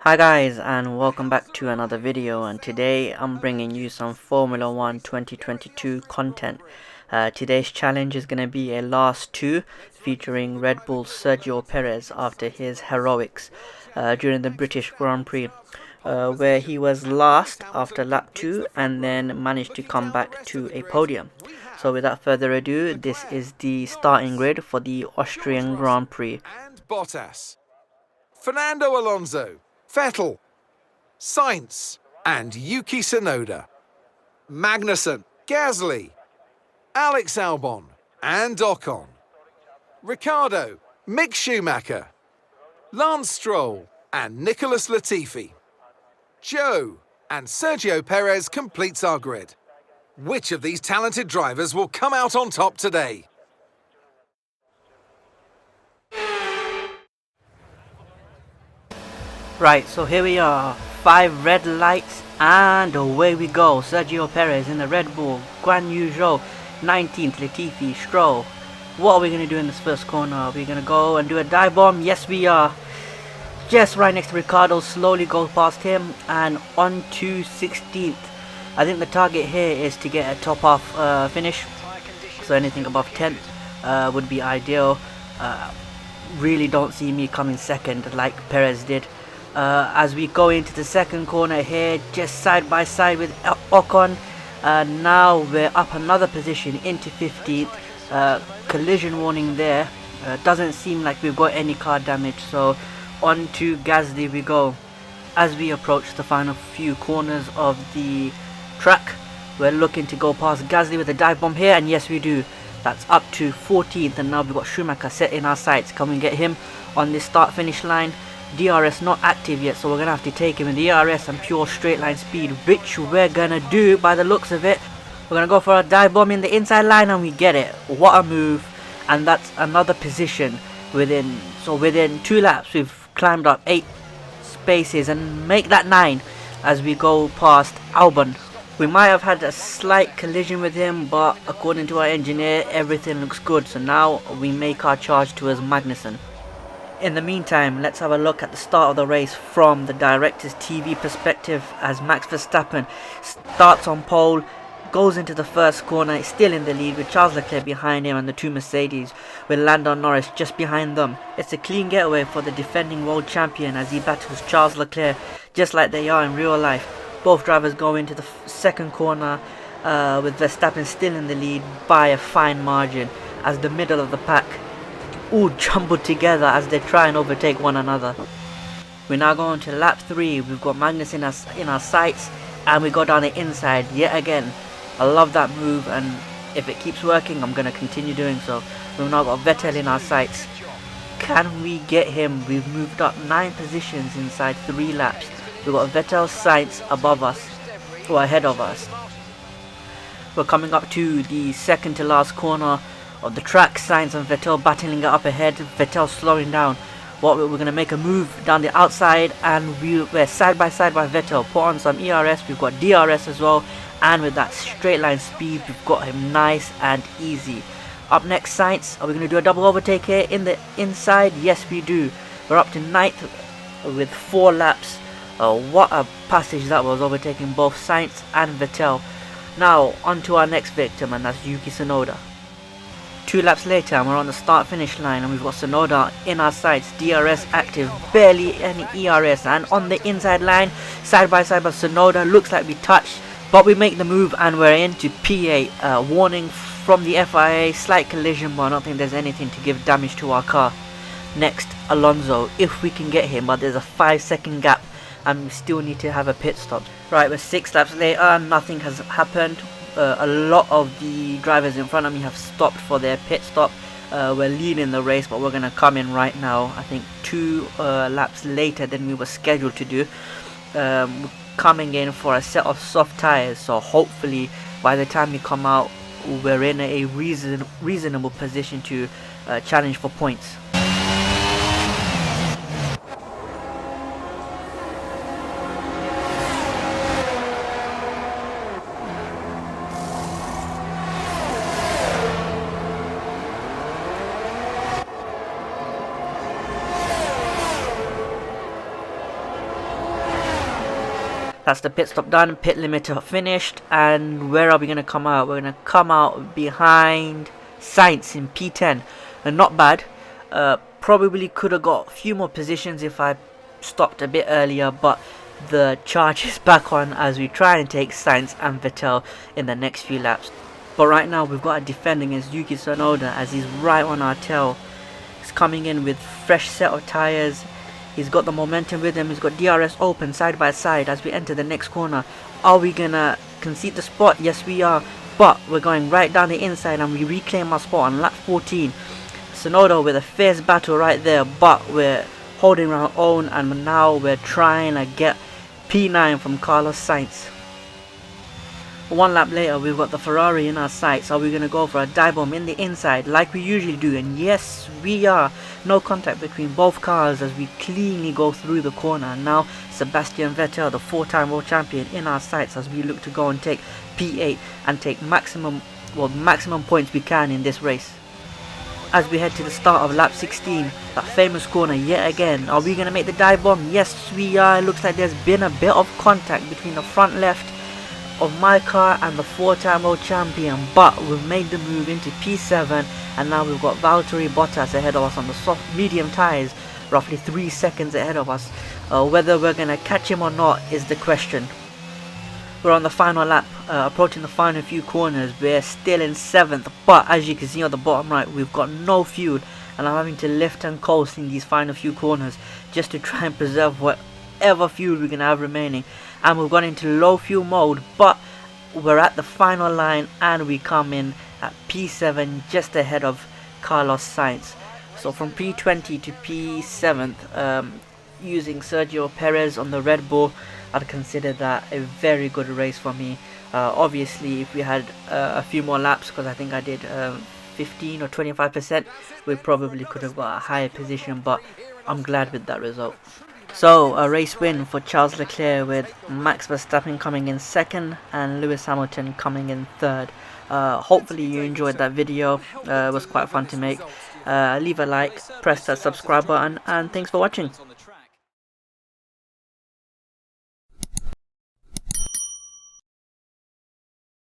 Hi guys, and welcome back to another video, and today I'm bringing you some Formula 1 2022 content. Today's challenge is going to be a last two featuring Red Bull's Sergio Perez after his heroics during the British Grand Prix, where he was last after lap 2 and then managed to come back to a podium. So without further ado, this is the starting grid for the Austrian Grand Prix. And Bottas, Fernando Alonso, Vettel, Sainz, and Yuki Tsunoda, Magnussen, Gasly, Alex Albon, and Ocon, Ricciardo, Mick Schumacher, Lance Stroll, and Nicholas Latifi, Joe, and Sergio Perez completes our grid. Which of these talented drivers will come out on top today? Right, so here we are, 5 red lights and away we go. Sergio Perez in the Red Bull, Guan Yu Zhou, 19th, Latifi, Stroll. What are we going to do in this first corner? Are we going to go and do a dive bomb? Yes we are. Just right next to Ricciardo, slowly go past him and on to 16th. I think the target here is to get a top half finish, so anything above 10th would be ideal. Really don't see me coming second like Perez did. As we go into the second corner here, just side by side with Ocon. Now we're up another position into 15th. Collision warning there. Doesn't seem like we've got any car damage, so on to Gasly we go. As we approach the final few corners of the track, we're looking to go past Gasly with a dive bomb here, and yes we do. That's up to 14th, and now we've got Schumacher set in our sights. Can we get him on this start finish line? DRS not active yet, so we're gonna have to take him in the DRS and pure straight line speed, which we're gonna do by the looks of it. We're gonna go for a dive bomb in the inside line, and we get it. What a move! And that's another position within 2 laps we've climbed up 8 spaces and make that 9 as we go past Albon. We might have had a slight collision with him, but according to our engineer everything looks good, so now we make our charge towards Magnussen. In the meantime, let's have a look at the start of the race from the director's TV perspective as Max Verstappen starts on pole, goes into the first corner, still in the lead with Charles Leclerc behind him and the 2 Mercedes with Lando Norris just behind them. It's a clean getaway for the defending world champion as he battles Charles Leclerc just like they are in real life. Both drivers go into the second corner with Verstappen still in the lead by a fine margin as the middle of the pack all jumbled together as they try and overtake one another. We're now going to lap 3. We've got Magnus in our sights, and we go down the inside yet again. I love that move, and if it keeps working I'm going to continue doing so. We've now got Vettel in our sights. Can we get him? We've moved up 9 positions inside 3 laps. We've got Vettel's sights above us, or ahead of us. We're coming up to the second to last corner of the track. Sainz and Vettel battling it up ahead. Vettel slowing down. We're going to make a move down the outside, and we're side by side by Vettel. Put on some ERS. We've got DRS as well, and with that straight line speed we've got him nice and easy. Up next, Sainz. Are we going to do a double overtake here in the inside? Yes we do. We're up to 9th with 4 laps. What a passage that was, overtaking both Sainz and Vettel. Now on to our next victim, and that's Yuki Tsunoda. 2 laps later and we're on the start finish line, and we've got Tsunoda in our sights, DRS active, barely any ERS, and on the inside line side by side by Tsunoda. Looks like we touched, but we make the move and we're into P8. Warning from the FIA, slight collision, but I don't think there's anything to give damage to our car. Next, Alonso, if we can get him, but there's a 5-second gap and we still need to have a pit stop. Right, we're 6 laps later, nothing has happened. A lot of the drivers in front of me have stopped for their pit stop. We're leading the race, but we're going to come in right now, I think 2 laps later than we were scheduled to do. We're coming in for a set of soft tyres, so hopefully by the time we come out we're in a reasonable position to challenge for points. That's the pit stop done, pit limiter finished, and where are we going to come out? We're going to come out behind Sainz in P10, and not bad. Probably could have got a few more positions if I stopped a bit earlier, but the charge is back on as we try and take Sainz and Vettel in the next few laps. But right now we've got a defend against Yuki Tsunoda as he's right on our tail. He's coming in with fresh set of tyres. He's got the momentum with him. He's got DRS open side by side as we enter the next corner. Are we gonna concede the spot? Yes, we are. But we're going right down the inside and we reclaim our spot on lap 14. Tsunoda with a fierce battle right there, but we're holding our own, and now we're trying to get P9 from Carlos Sainz. One lap later, we've got the Ferrari in our sights. Are we going to go for a dive bomb in the inside like we usually do? And yes, we are. No contact between both cars as we cleanly go through the corner. And now Sebastian Vettel, the 4-time world champion, in our sights as we look to go and take P8 and take maximum points we can in this race. As we head to the start of lap 16, that famous corner yet again. Are we going to make the dive bomb? Yes, we are. It looks like there's been a bit of contact between the front left of my car and the 4-time world champion, but we've made the move into P7, and now we've got Valtteri Bottas ahead of us on the soft medium tyres, roughly 3 seconds ahead of us. Whether we're going to catch him or not is the question. We're on the final lap, approaching the final few corners. We're still in 7th, but as you can see on the bottom right, we've got no fuel, and I'm having to lift and coast in these final few corners just to try and preserve whatever fuel we can have remaining. And we've gone into low fuel mode, but we're at the final line and we come in at P7 just ahead of Carlos Sainz. So from P20 to P7th, using Sergio Perez on the Red Bull, I'd consider that a very good race for me. Obviously if we had a few more laps, because I think I did 15 or 25%, we probably could have got a higher position, but I'm glad with that result. So a race win for Charles Leclerc, with Max Verstappen coming in 2nd and Lewis Hamilton coming in 3rd. Hopefully you enjoyed that video. It was quite fun to make. Leave a like, press that subscribe button, and thanks for watching.